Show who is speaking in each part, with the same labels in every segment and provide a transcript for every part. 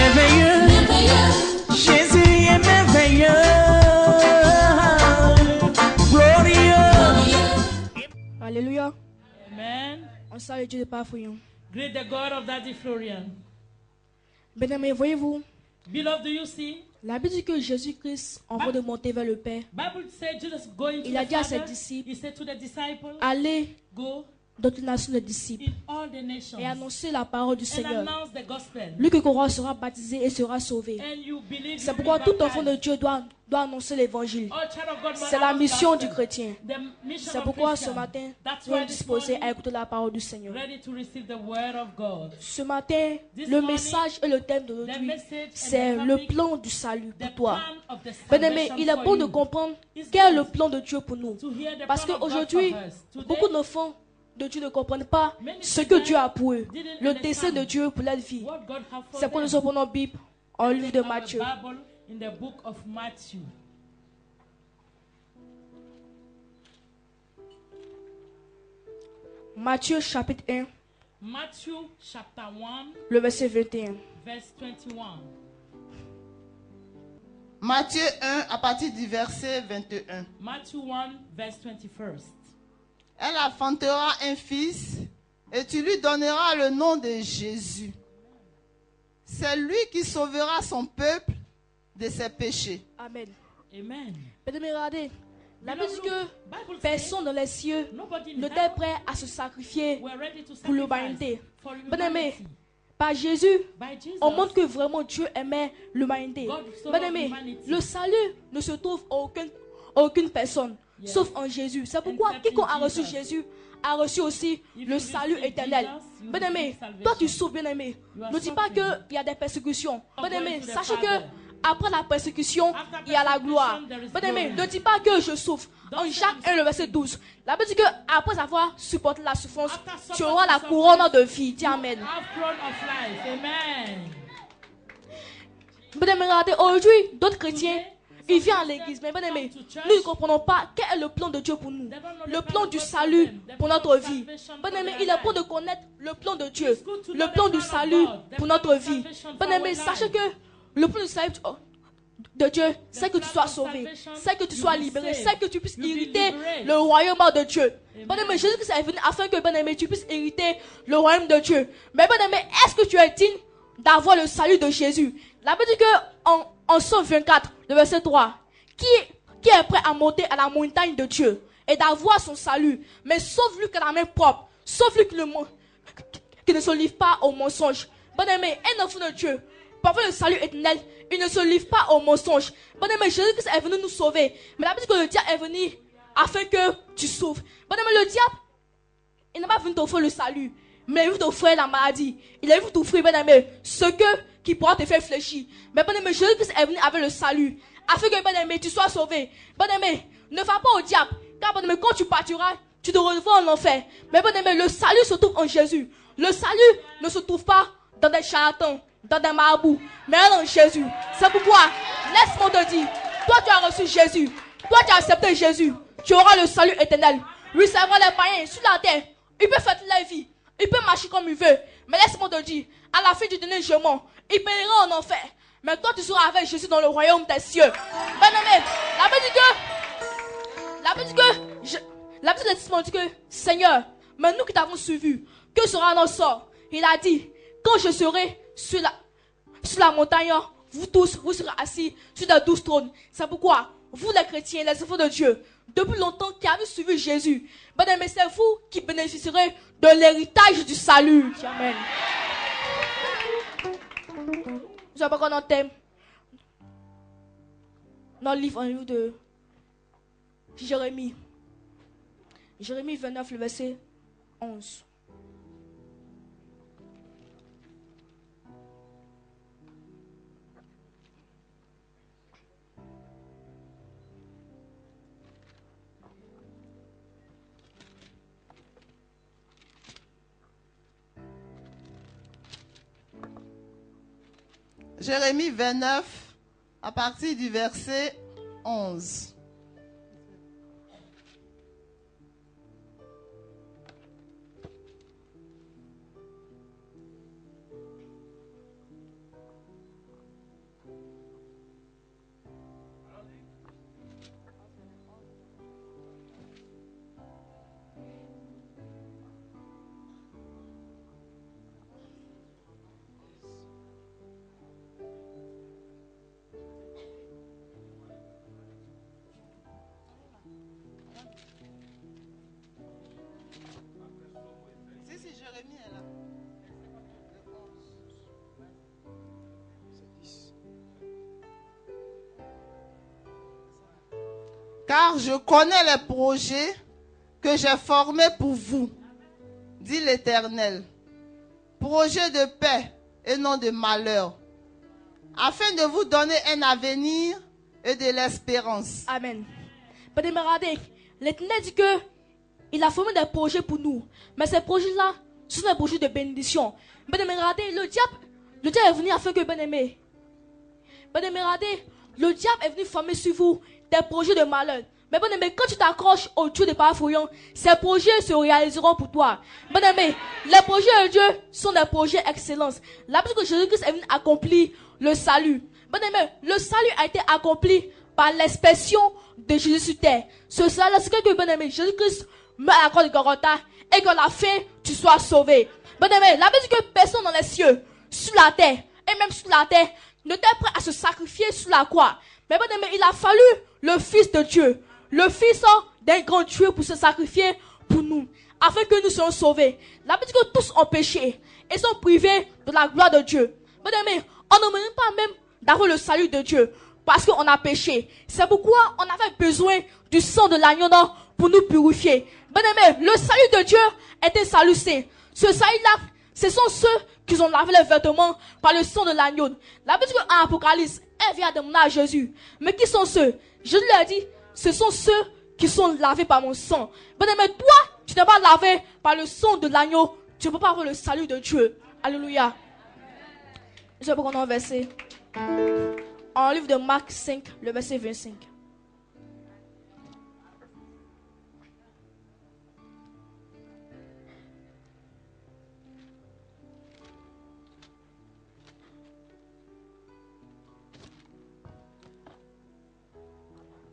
Speaker 1: merveilleux. Jésus est merveilleux. Glorieux.
Speaker 2: Alléluia.
Speaker 3: Amen.
Speaker 2: On salue Dieu de Père Fouillon.
Speaker 3: Greet the God of Daddy Florian.
Speaker 2: Bien-aimés, voyez-vous,
Speaker 3: Beloved, do you see?
Speaker 2: la Bible dit que Jésus-Christ, avant de monter vers le Père,
Speaker 3: Bible said Jesus going to
Speaker 2: il a
Speaker 3: the
Speaker 2: dit à ses
Speaker 3: Father.
Speaker 2: disciples,
Speaker 3: He said to the disciples,
Speaker 2: allez
Speaker 3: go
Speaker 2: dans toutes les nations des disciples
Speaker 3: in all the nations
Speaker 2: et annoncez la parole du
Speaker 3: and
Speaker 2: Seigneur.
Speaker 3: announce the gospel.
Speaker 2: Lui qui croira sera baptisé et sera sauvé.
Speaker 3: And you believe
Speaker 2: C'est
Speaker 3: you
Speaker 2: pourquoi
Speaker 3: be
Speaker 2: tout enfant de
Speaker 3: baptized.
Speaker 2: Dieu doit annoncer l'évangile.
Speaker 3: All child of God must
Speaker 2: C'est la
Speaker 3: announce
Speaker 2: mission
Speaker 3: gospel.
Speaker 2: du chrétien.
Speaker 3: The mission
Speaker 2: C'est
Speaker 3: of
Speaker 2: pourquoi ce
Speaker 3: Christian.
Speaker 2: matin,
Speaker 3: That's
Speaker 2: nous
Speaker 3: why
Speaker 2: sommes
Speaker 3: this
Speaker 2: disposés à
Speaker 3: morning,
Speaker 2: écouter la parole du Seigneur.
Speaker 3: ready to receive the word of God.
Speaker 2: Ce matin,
Speaker 3: This
Speaker 2: le
Speaker 3: morning,
Speaker 2: message et le thème
Speaker 3: The
Speaker 2: d'aujourd'hui,
Speaker 3: message and
Speaker 2: c'est
Speaker 3: the
Speaker 2: le
Speaker 3: topic,
Speaker 2: plan du salut
Speaker 3: the
Speaker 2: pour toi.
Speaker 3: plan of the
Speaker 2: Bien-aimé,
Speaker 3: salvation
Speaker 2: il est
Speaker 3: for
Speaker 2: bon de
Speaker 3: you.
Speaker 2: comprendre
Speaker 3: It's
Speaker 2: quel est le
Speaker 3: good
Speaker 2: plan de Dieu pour nous.
Speaker 3: to hear the
Speaker 2: Parce
Speaker 3: plan of God
Speaker 2: qu'aujourd'hui,
Speaker 3: for us. Today,
Speaker 2: beaucoup d'enfants de Dieu ne comprennent pas
Speaker 3: many
Speaker 2: ce que Dieu a pour eux,
Speaker 3: didn't
Speaker 2: le
Speaker 3: understand
Speaker 2: dessein de Dieu pour leur vie.
Speaker 3: what God have for
Speaker 2: C'est pourquoi
Speaker 3: them.
Speaker 2: nous apprenons la Bible en livre de
Speaker 3: Our
Speaker 2: Matthieu.
Speaker 3: Bible in the book of Matthew.
Speaker 2: Matthieu chapitre 1,
Speaker 3: Matthew chapter 1,
Speaker 2: le verset 21.
Speaker 3: verse 21.
Speaker 4: Matthieu 1 à partir du verset 21.
Speaker 3: Matthew 1, verse 21st.
Speaker 4: Elle enfantera un fils et tu lui donneras le nom de Jésus. C'est lui qui sauvera son peuple de ses péchés.
Speaker 2: Amen.
Speaker 3: Amen.
Speaker 2: Bien-aimé, regardez. La Bible dit que
Speaker 3: Bible says
Speaker 2: personne dans les cieux
Speaker 3: nobody in
Speaker 2: n'était
Speaker 3: heaven
Speaker 2: prêt à se sacrifier
Speaker 3: were ready to
Speaker 2: pour l'humanité.
Speaker 3: sacrifice for
Speaker 2: Bien-aimé,
Speaker 3: humanity.
Speaker 2: par Jésus,
Speaker 3: By Jesus,
Speaker 2: on montre que vraiment Dieu aimait l'humanité.
Speaker 3: God so
Speaker 2: Bien-aimé,
Speaker 3: loved humanity.
Speaker 2: le salut ne se trouve en aucune personne,
Speaker 3: Yes.
Speaker 2: sauf en Jésus. C'est pourquoi
Speaker 3: Except in
Speaker 2: quiconque a reçu
Speaker 3: Jesus.
Speaker 2: Jésus a reçu aussi
Speaker 3: If
Speaker 2: le
Speaker 3: you
Speaker 2: salut
Speaker 3: receive
Speaker 2: éternel.
Speaker 3: Jesus, you
Speaker 2: Bien-aimé,
Speaker 3: receive salvation.
Speaker 2: toi tu souffres, bien-aimé.
Speaker 3: You are
Speaker 2: Ne dis pas
Speaker 3: suffering.
Speaker 2: qu'il y a des persécutions.
Speaker 3: Not
Speaker 2: Bien-aimé,
Speaker 3: going to the
Speaker 2: sachez
Speaker 3: Father.
Speaker 2: que après la persécution,
Speaker 3: After
Speaker 2: il y a la gloire.
Speaker 3: persecution, there is
Speaker 2: Bien-aimé,
Speaker 3: glory.
Speaker 2: ne dis pas que je souffre.
Speaker 3: Don't
Speaker 2: En
Speaker 3: say
Speaker 2: Jacques
Speaker 3: I'm
Speaker 2: 1, le verset 12, la Bible dit que après avoir supporté la souffrance,
Speaker 3: After
Speaker 2: tu
Speaker 3: suffering
Speaker 2: auras la
Speaker 3: the
Speaker 2: couronne de vie. Dis Amen.
Speaker 3: Have crown of life. Amen.
Speaker 2: Bien-aimé, regardez, aujourd'hui, d'autres chrétiens, ils viennent à l'église. Mais bien-aimé, nous ne comprenons pas quel est le plan de Dieu pour nous. Le plan du salut pour notre vie. Bien-aimé, il est bon de connaître le plan de Dieu. Le plan du salut pour notre vie. Bien-aimé, sachez que le plan du salut de Dieu, c'est que tu sois sauvé, c'est que tu sois libéré, c'est que tu puisses hériter le royaume de Dieu. Bien-aimé, Jésus-Christ est venu afin que, bien-aimé, tu puisses hériter le royaume de Dieu. Mais bien-aimé, est-ce que tu es digne d'avoir le salut de Jésus? La Bible dit que en Somme 24, le verset 3, qui est prêt à monter à la montagne de Dieu et d'avoir son salut, mais sauf lui qui a la main propre, sauf lui qui ne se livre pas au mensonge. Bien-aimé, un enfant de Dieu, pour avoir le salut éternel, il ne se livre pas au mensonge. Bien-aimé, Jésus-Christ est venu nous sauver. Mais la Bible dit que le diable est venu afin que tu souffres. Bien-aimé, le diable, il n'est pas venu t'offrir le salut, mais il est venu t'offrir la maladie. Il est venu t'offrir, bien-aimé, qui pourra te faire fléchir. Mais bien-aimé, Jésus-Christ est venu avec le salut, afin que, bien-aimé, tu sois sauvé. Bien-aimé, ne va pas au diable, car, bien-aimé, quand tu partiras, tu te retrouveras en enfer. Mais, bien-aimé, le salut se trouve en Jésus. Le salut ne se trouve pas dans des charlatans, dans des marabouts, mais en Jésus. C'est pourquoi, laisse-moi te dire, toi tu as reçu Jésus, toi tu as accepté Jésus, tu auras le salut éternel. Oui, c'est vrai, les païens sur la terre, ils peuvent faire leur vie, ils peuvent marcher comme ils veulent, mais laisse-moi te dire, à la fin du dernier jugement, ils périront en enfer. Mais toi tu seras avec Jésus dans le royaume des cieux. Bien-aimé, la Bible dit que, Seigneur, mais nous qui t'avons suivi, que sera notre sort? Il a dit, quand je serai sur la montagne, vous tous, vous serez assis sur des 12 trônes. C'est pourquoi, vous les chrétiens, les enfants de Dieu, depuis longtemps qui avez suivi Jésus, bien-aimé, c'est vous qui bénéficierez de l'héritage du salut. Amen. Nous avons encore notre thème. Notre livre, un livre de Jérémie. Jérémie 29, le verset 11.
Speaker 4: Jérémie 29, à partir du verset 11. Car je connais les projets que j'ai formés pour vous, dit l'Éternel. Projets de paix et non de malheur, afin de vous donner un avenir et de l'espérance.
Speaker 2: Amen. Bien-aimés, regardez, l'Éternel dit que il a formé des projets pour nous. Mais ces projets-là, ce sont des projets de bénédiction. Bien-aimés, regardez, le diable est venu afin que, bien-aimés, regardez, le diable est venu former sur vous des projets de malheur. Mais bien-aimé, quand tu t'accroches au Dieu de Parafouillon, ces projets se réaliseront pour toi. Bien-aimé, les projets de Dieu sont des projets excellence. La Bible dit que Jésus-Christ est venu accomplir le salut. Bien-aimé, le salut a été accompli par l'expression de Jésus sur terre. Ce salut, c'est que, bien-aimé, Jésus-Christ meurt à la croix de Golgotha et qu'à la fin, tu sois sauvé. Bien-aimé, la Bible dit que personne dans les cieux, sur la terre, et même sur la terre, n'était prêt à se sacrifier sur la croix. Mais bien-aimé, il a fallu le Fils de Dieu, le Fils d'un grand Dieu pour se sacrifier pour nous, afin que nous soyons sauvés. La Bible dit que tous ont péché et sont privés de la gloire de Dieu. Bien-aimé, on ne mérite pas même d'avoir le salut de Dieu parce qu'on a péché. C'est pourquoi on avait besoin du sang de l'agneau pour nous purifier. Bien-aimé, le salut de Dieu est un salut saint. Ce salut-là, ce sont ceux qui ont lavé les vêtements par le sang de l'agneau. La Bible dit qu'en Apocalypse, elle vient demander à Jésus. Mais qui sont ceux? Jésus lui a dit, ce sont ceux qui sont lavés par mon sang. Bien-aimé, toi, tu n'es pas lavé par le sang de l'agneau. Tu ne peux pas avoir le salut de Dieu. Alléluia. Je vais prendre un verset. En livre de Marc 5, le verset 25.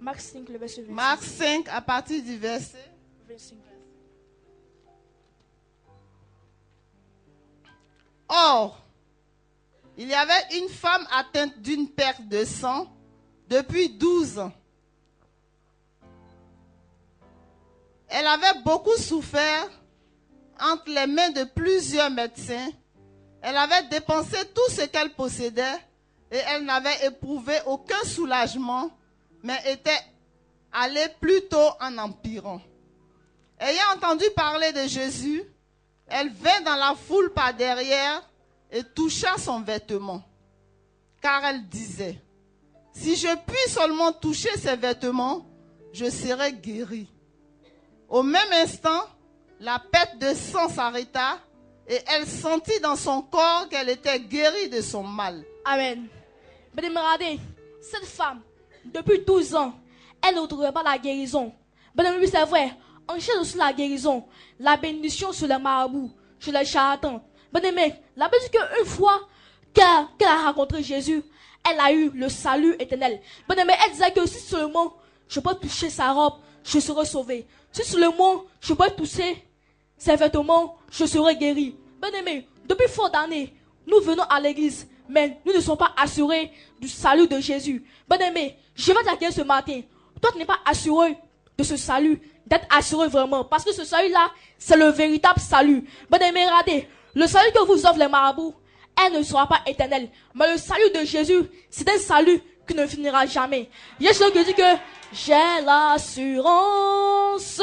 Speaker 2: Marc 5, le verset 25.
Speaker 4: Marc 5, à partir du verset
Speaker 2: 25.
Speaker 4: Or, il y avait une femme atteinte d'une perte de sang depuis 12 ans. Elle avait beaucoup souffert entre les mains de plusieurs médecins. Elle avait dépensé tout ce qu'elle possédait et elle n'avait éprouvé aucun soulagement, mais était allée plutôt en empirant. Ayant entendu parler de Jésus, elle vint dans la foule par derrière et toucha son vêtement. Car elle disait, si je puis seulement toucher ses vêtements, je serai guérie. Au même instant, la perte de sang s'arrêta et elle sentit dans son corps qu'elle était guérie de son mal.
Speaker 2: Amen. Mais regardez, cette femme, depuis 12 ans, elle ne trouvait pas la guérison. Mais oui, c'est vrai, on cherche aussi la guérison, la bénédiction sur les marabouts, sur les charlatans. Mais la Bible dit qu'une fois qu'elle a rencontré Jésus, elle a eu le salut éternel. Mais elle disait que si seulement je peux toucher sa robe, je serai sauvé. Si seulement je peux toucher ses vêtements, je serai guéri. Bien-aimé, depuis fort d'années, nous venons à l'église, mais nous ne sommes pas assurés du salut de Jésus. Bien-aimé, je vais te dire ce matin, toi tu n'es pas assuré de ce salut, d'être assuré vraiment, parce que ce salut-là, c'est le véritable salut. Bien-aimé, regardez, le salut que vous offrent les marabouts, elle ne sera pas éternelle. Mais le salut de Jésus, c'est un salut qui ne finira jamais. Il y a quelqu'un qui dit que j'ai l'assurance.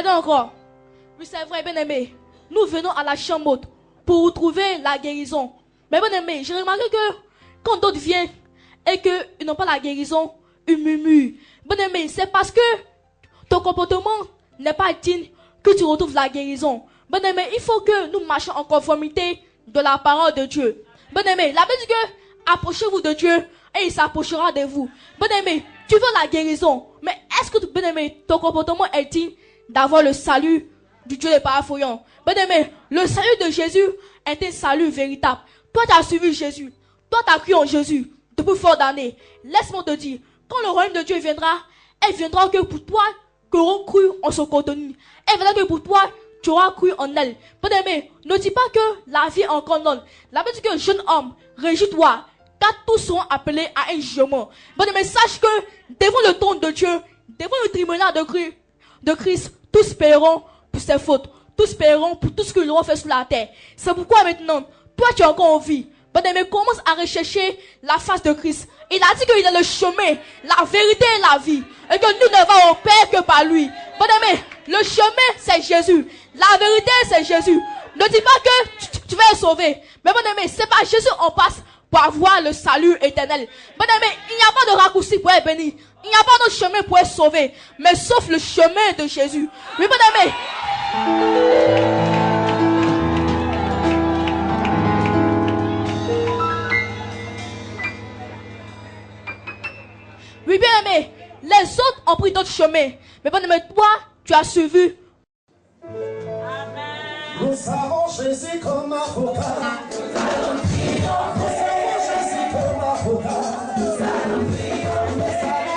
Speaker 2: Regardez encore. Oui, c'est vrai, bien-aimé. Nous venons à la chambre haute pour retrouver la guérison. Mais bien-aimé, j'ai remarqué que quand d'autres viennent et qu'ils n'ont pas la guérison, ils murmurent. Bien-aimé, c'est parce que ton comportement n'est pas digne que tu retrouves la guérison. Bien-aimé, il faut que nous marchions en conformité de la parole de Dieu. Bien-aimé, la Bible dit que approchez-vous de Dieu et il s'approchera de vous. Bien-aimé, tu veux la guérison, mais est-ce que, bien-aimé, ton comportement est digne d'avoir le salut du Dieu des paraphoyants? Bien-aimé, le salut de Jésus est un salut véritable. Toi, tu as suivi Jésus. Toi, tu as cru en Jésus depuis fort d'années. Laisse-moi te dire, quand le royaume de Dieu viendra, elle viendra que pour toi, que l'on cru en son contenu. Elle viendra que pour toi, tu auras cru en elle. Bien-aimé, ne dis pas que la vie est encore longue. La Bible dit que jeune homme, réjouis-toi, car tous seront appelés à un jugement. Bien-aimé, sache que devant le trône de Dieu, devant le tribunal de Christ, tous paieront pour ses fautes. Tous paieront pour tout ce qu'ils auront fait sur la terre. C'est pourquoi maintenant, toi tu es encore en vie. Bien-aimé, commence à rechercher la face de Christ. Il a dit qu'il est le chemin, la vérité et la vie. Et que nous ne allons au Père que par lui. Bien-aimé, le chemin c'est Jésus. La vérité c'est Jésus. Ne dis pas que tu vas être sauvé. Mais bien-aimé, c'est par Jésus on passe pour avoir le salut éternel. Bien-aimé, il n'y a pas de raccourci pour être béni. Il n'y a pas de chemin pour être sauvé. Mais sauf le chemin de Jésus. Oui, bien-aimé. Oui, bien aimé, les autres ont pris d'autres chemins. Mais bien aimé, toi, tu as suivi.
Speaker 5: Nous savons Jésus comme avocat. Nous savons Jésus comme avocat. Nous savons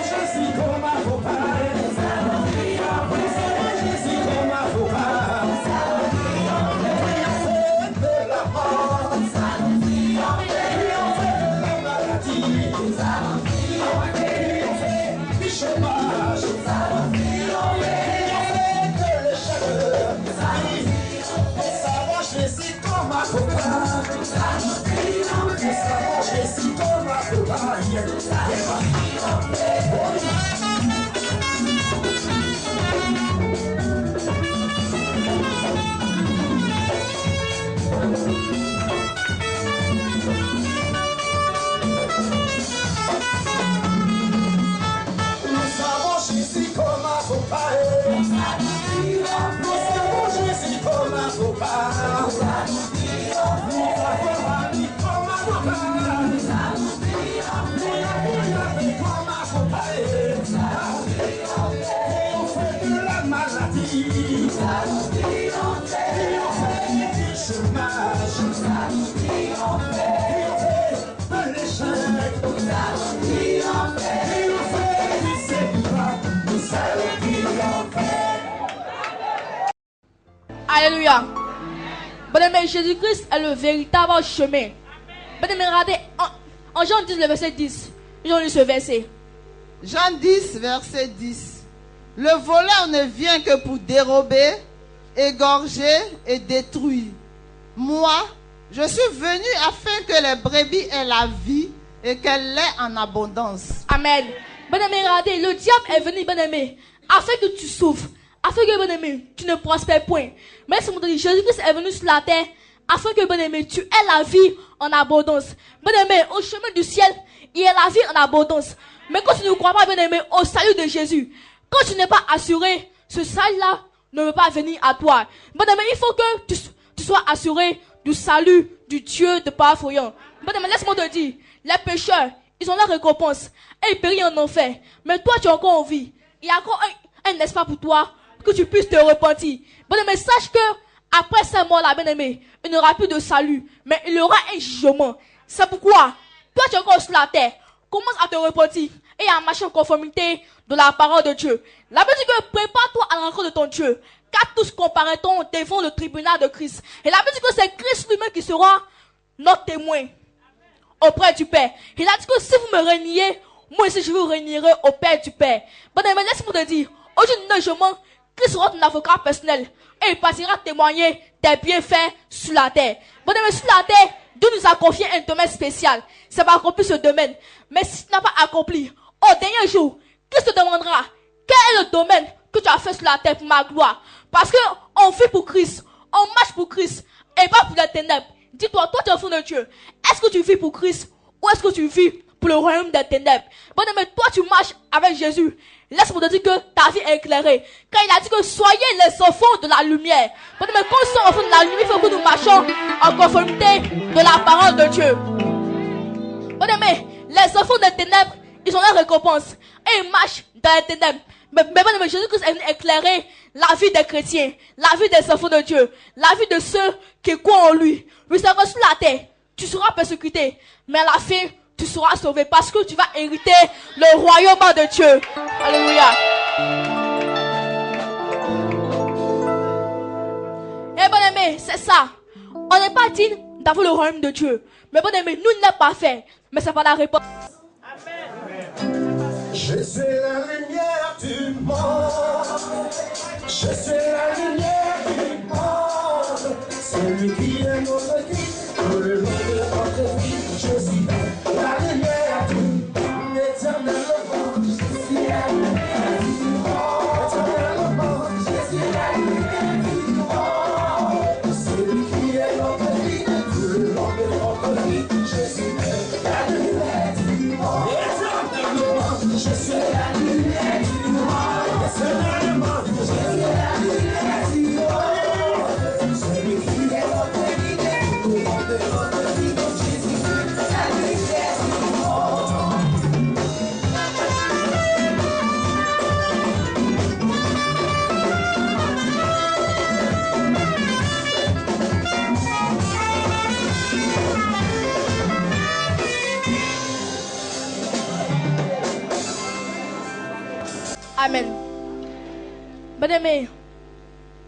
Speaker 5: Jésus comme avocat. Nous savons Jésus comme avocat. Triomphé de la mort. Triomphé de la maladie. Triomphé du chômage. Jésus comme avocat. Nous savons Jésus comme avocat. Nous savons Jésus comme avocat. Nous savons Jésus comme avocat.
Speaker 2: Alléluia. Bien-aimé, Jésus-Christ est le véritable chemin. Bien-aimé, regardez, en Jean 10, le verset 10. Jean lit ce verset.
Speaker 4: Jean 10, verset 10. Le voleur ne vient que pour dérober, égorger et détruire. Moi, je suis venu afin que les brebis aient la vie et qu'elle l'ait en abondance.
Speaker 2: Amen. Bien-aimé, regardez, le diable est venu, bien-aimé, afin que tu souffres, afin que, bien-aimé, tu ne prospères point. Mais c'est mon dit, Jésus-Christ est venu sur la terre, afin que, bien-aimé, tu aies la vie en abondance. Bien-aimé, au chemin du ciel, il y a la vie en abondance. Mais quand tu ne crois pas, bien-aimé, au salut de Jésus, quand tu n'es pas assuré, ce salut-là ne veut pas venir à toi. Bien-aimé, il faut que tu sois assuré du salut du Dieu de paraphoyant. Bien-aimé, laisse-moi te dire, les pécheurs, ils ont la récompense et ils périssent en enfer. Mais toi, tu es encore en vie. Il y a encore un espoir pour toi que tu puisses te repentir. Bien-aimé, sache que après cette mort-là, bien-aimé, il n'y aura plus de salut, mais il y aura un jugement. C'est pourquoi, toi, tu es encore sur la terre. Commence à te repentir et à marcher en conformité de la parole de Dieu. La Bible dit que prépare-toi à la rencontre de ton Dieu, car tous comparaîtront devant le tribunal de Christ. Et la Bible dit que c'est Christ lui-même qui sera notre témoin auprès du Père. Il a dit que si vous me reniez, moi aussi je vous renierai au Père du Père. Bon, mais laisse-moi te dire, aujourd'hui, non, Christ sera ton avocat personnel et il partira témoigner des bienfaits sur la terre. Bon, mais sur la terre, Dieu nous a confié un domaine spécial. C'est pas accompli ce domaine. Mais si tu n'as pas accompli, au dernier jour, Christ te demandera quel est le domaine que tu as fait sur la terre pour ma gloire. Parce qu'on vit pour Christ, on marche pour Christ et pas pour les ténèbres. Dis-toi, toi tu es enfant de Dieu. Est-ce que tu vis pour Christ ou est-ce que tu vis pour le royaume des ténèbres? Bon, mais toi tu marches avec Jésus. Laisse-moi te dire que ta vie est éclairée. Quand il a dit que soyez les enfants de la lumière. Bon, mais quand nous sommes enfants de la lumière, il faut que nous marchions en conformité de la parole de Dieu. Bon, mais les enfants des ténèbres, ils ont leur récompense. Et ils marchent dans les ténèbres. Mais Jésus-Christ est venu éclairer la vie des chrétiens, la vie des enfants de Dieu, la vie de ceux qui croient en lui. Lui, c'est vrai, sur la terre, tu seras persécuté. Mais à la fin, tu seras sauvé parce que tu vas hériter le royaume de Dieu. Alléluia. Et bon aimé, c'est ça. On n'est pas digne d'avoir le royaume de Dieu. Mais bon aimé, nous n'est pas fait. Mais c'est pas la réponse.
Speaker 5: Je suis la lumière du monde. Je suis la lumière du monde. Celui qui est notre guide pour le long de notre vie. Je suis la lumière du monde. Éternellement, je suis la lumière du monde. Éternellement, je suis la lumière du monde. Celui qui est notre guide pour le long de notre vie. Je suis la lumière du monde. Éternellement, je suis la lumière du monde. Éternellement, je suis la lumière du monde. Celui qui est notre guide pour le long de notre vie. Je suis la lumière du monde.
Speaker 2: Amen. Bien-aimés,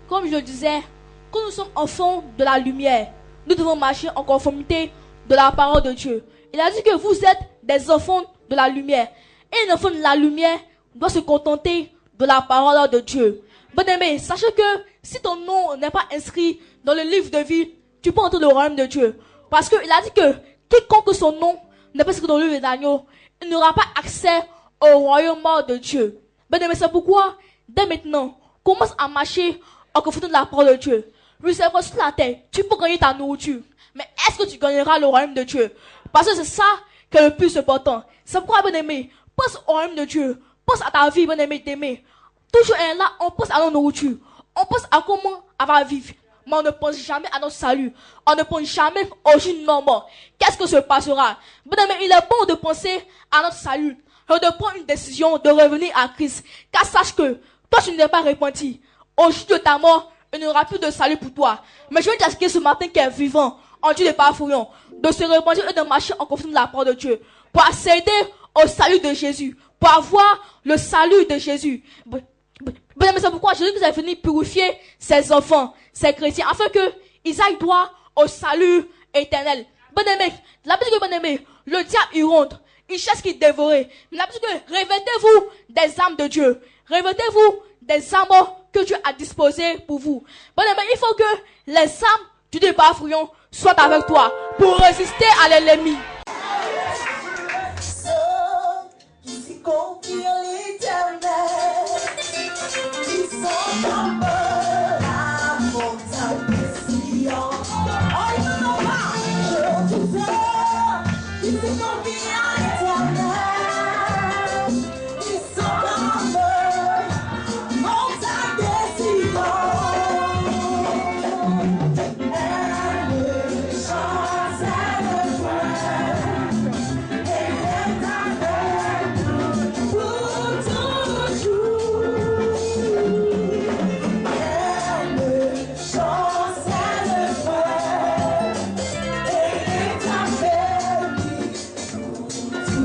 Speaker 2: comme je le disais, quand nous sommes enfants de la lumière, nous devons marcher en conformité de la parole de Dieu. Il a dit que vous êtes des enfants de la lumière. Et un enfant de la lumière doit se contenter de la parole de Dieu. Bien-aimés, sachez que si ton nom n'est pas inscrit dans le livre de vie, tu peux entrer dans le royaume de Dieu. Parce qu'il a dit que quiconque son nom n'est pas inscrit dans le livre d'agneau, il n'aura pas accès au royaume de Dieu. Bien-aimés, c'est pourquoi, dès maintenant, commence à marcher en conformité de la parole de Dieu. Oui, c'est vrai, sur la terre, tu peux gagner ta nourriture. Mais est-ce que tu gagneras le royaume de Dieu? Parce que c'est ça qui est le plus important. C'est pourquoi, bien-aimé, pense au royaume de Dieu. Pense à ta vie, bien-aimé, t'aimer. Toujours là, on pense à notre nourriture. On pense à comment avoir vivre. Mais on ne pense jamais à notre salut. On ne pense jamais au jour de nos morts. Qu'est-ce que se passera? Bien-aimé, il est bon de penser à notre salut. Et de prendre une décision de revenir à Christ. Car sache que toi, tu n'es pas repenti. Au jour de ta mort, il n'y aura plus de salut pour toi. Mais je veux t'expliquer ce matin qui est vivant, en Dieu de parfouillon, de se repentir et de marcher en conformité de la parole de Dieu. Pour accéder au salut de Jésus. Pour avoir le salut de Mais c'est pourquoi Jésus est venu purifier ses enfants, ses chrétiens, afin qu'ils aillent droit au salut éternel. Bien-aimé, la Bible dit que le diable il rentre. Il cherche qui dévorer. Mais la Bible dit que revêtez-vous des âmes de Dieu. Revêtez-vous des âmes que Dieu a disposées pour vous. Bon, mais il faut que les âmes du débat fouillon soient avec toi pour résister à l'ennemi.
Speaker 5: Qui s'y confie à l'Éternel, qui sont comme la montagne de Sion. Oh, il n'en a pas, je vous aime, qui s'y confie à l'Éternel, qui sont comme la montagne de Sion. Elle chante, elle voit, elle est avec nous pour toujours. Elle chante, elle voit, elle est avec nous pour toujours.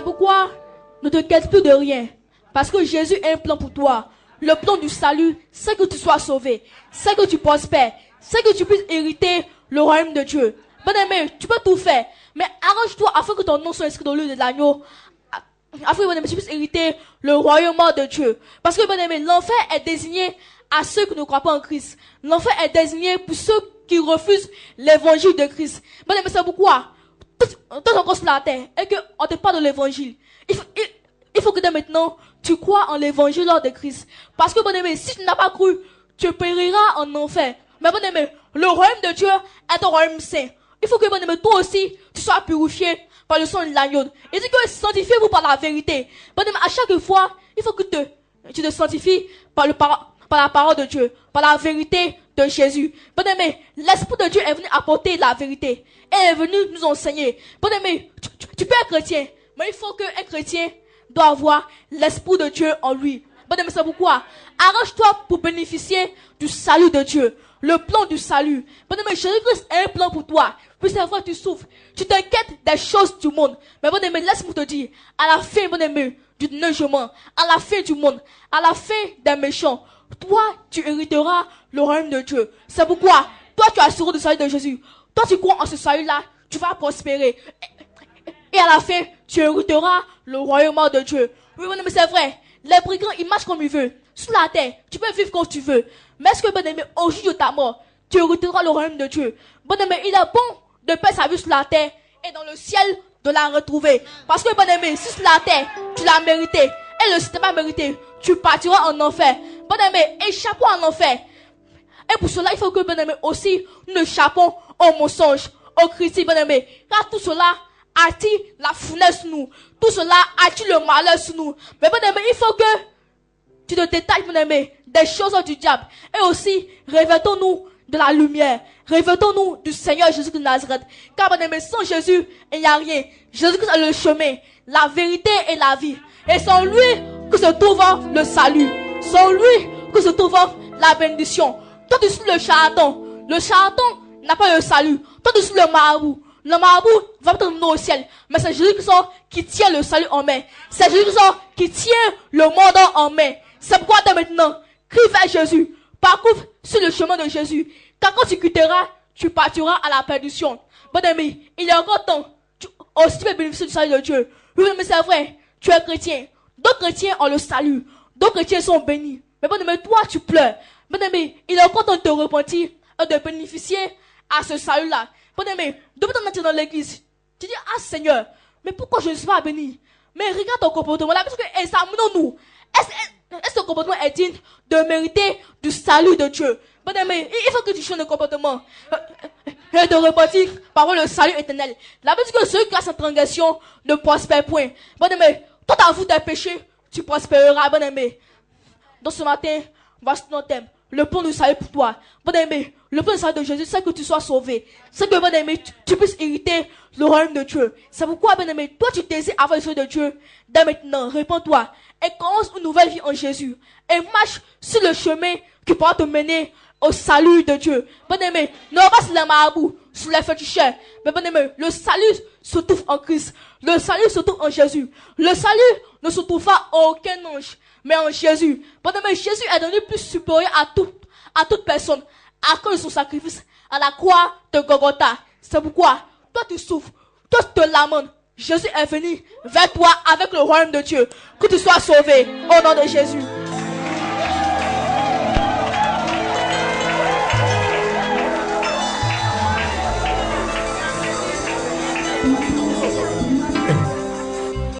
Speaker 2: C'est pourquoi ne t'inquiète plus de rien. Parce que Jésus a un plan pour toi. Le plan du salut, c'est que tu sois sauvé. C'est que tu prospères. C'est que tu puisses hériter le royaume de Dieu. Bien-aimé, tu peux tout faire. Mais arrange-toi afin que ton nom soit inscrit dans le livre de l'agneau. Afin que tu puisses hériter le royaume de Dieu. Parce que, bien-aimé, l'enfer est désigné à ceux qui ne croient pas en Christ. L'enfer est désigné pour ceux qui refusent l'évangile de Christ. Bien-aimé, c'est pourquoi, toi encore sur la terre, et qu'on te parle de l'évangile. Il faut que dès maintenant, tu crois en l'évangile de Christ. Parce que, bien-aimé, si tu n'as pas cru, tu périras en enfer. Mais, bien-aimé, le royaume de Dieu est un royaume saint. Il faut que, bien-aimé, toi aussi, tu sois purifié par le sang de l'agneau. Il dit que sanctifiez-vous par la vérité. Bien-aimé, à chaque fois, il faut que tu te sanctifies par la parole de Dieu, par la vérité de Jésus. Bien-aimé, l'Esprit de Dieu est venu apporter la vérité. Et est venu nous enseigner. Bien-aimé, tu peux être chrétien, mais il faut qu'un chrétien doit avoir l'Esprit de Dieu en lui. Bien-aimé, c'est pourquoi arrange-toi pour bénéficier du salut de Dieu. Le plan du salut. Bien-aimé, Jésus-Christ a un plan pour toi. Puis c'est vrai, tu souffres. Tu t'inquiètes des choses du monde. Mais bien-aimé, laisse-moi te dire, à la fin, bien-aimé, du jugement, à la fin du monde, à la fin des méchants, toi, tu hériteras le royaume de Dieu. C'est pourquoi, toi, tu as assuré le salut de Jésus. Toi, tu crois en ce salut-là, tu vas prospérer. Et à la fin, tu hériteras le royaume de Dieu. Oui, bien-aimé, c'est vrai. Les brigands, ils marchent comme ils veulent. Sur la terre, tu peux vivre comme tu veux. Mais est-ce que, bien-aimé, au jour de ta mort, tu hériteras le royaume de Dieu? Bien-aimé, il est bon de paix sa vie sur la terre et dans le ciel de la retrouver. Parce que, bien-aimé, si sur la terre, tu l'as mérité, et le ciel t'a pas mérité, tu partiras en enfer. Bien-aimé, échappons en enfer. Et pour cela, il faut que, bien-aimé, aussi, nous échappons au mensonge, au critique, bien-aimé. Car tout cela attire la fournaise sur nous. Tout cela attire le malheur sur nous. Mais, bien-aimé, il faut que tu te détaches, bien-aimé, des choses du diable. Et aussi, revêtons-nous de la lumière. Revêtons-nous du Seigneur Jésus de Nazareth. Car, bien-aimé, sans Jésus, il n'y a rien. Jésus-Christ est le chemin, la vérité et la vie. Et sans lui que se trouve le salut. Sans lui que se trouve la bénédiction. Toi, tu suis le charlatan. Le charlatan n'a pas le salut. Toi, tu suis le marabout. Le marabout va te mener au ciel. Mais c'est Jésus-Christ qui tient le salut en main. C'est Jésus-Christ qui tient le monde en main. C'est pourquoi dès maintenant, crie vers Jésus. Parcours sur le chemin de Jésus. Car quand tu quitteras, tu partiras à la perdition. Bon ami, il y a encore temps. Tu aussi peux bénéficier du salut de Dieu. Oui, mais c'est vrai. Tu es chrétien. D'autres chrétiens ont le salut. D'autres chrétiens sont bénis. Mais bon ami, toi, tu pleures. Bon ami, il est encore temps de te repentir et de bénéficier à ce salut-là. Bon ami, depuis ton entrée dans l'église, tu dis, ah Seigneur, mais pourquoi je ne suis pas béni? Mais regarde ton comportement là, parce que examinons-nous. Est-ce que ton comportement est digne de mériter du salut de Dieu? Bon ami, il faut que tu changes de comportement et de repentir par le salut éternel. La Bible dit que celui qui a sa transgression ne prospère point. Bon ami, toi t'avoues tes péchés, tu prospéreras. Bon ami, donc ce matin, voici notre thème. Le plan du salut pour toi. Bon aimé, le plan du salut de Jésus, c'est que tu sois sauvé. C'est que, bon aimé, tu puisses hériter le royaume de Dieu. C'est pourquoi, bon aimé, toi tu désires avoir le salut de Dieu. Dès maintenant, réponds-toi. Et commence une nouvelle vie en Jésus. Et marche sur le chemin qui pourra te mener au salut de Dieu. Bon aimé, ne va pas sur les marabouts, sur les féticheurs. Mais bon aimé, le salut se trouve en Christ. Le salut se trouve en Jésus. Le salut ne se trouve pas en aucun ange, mais en Jésus. Bon aimé, Jésus est devenu plus supérieur à toute personne à cause de son sacrifice à la croix de Golgotha. C'est pourquoi toi tu souffres, toi tu te lamentes. Jésus est venu vers toi avec le royaume de Dieu. Que tu sois sauvé au nom de Jésus.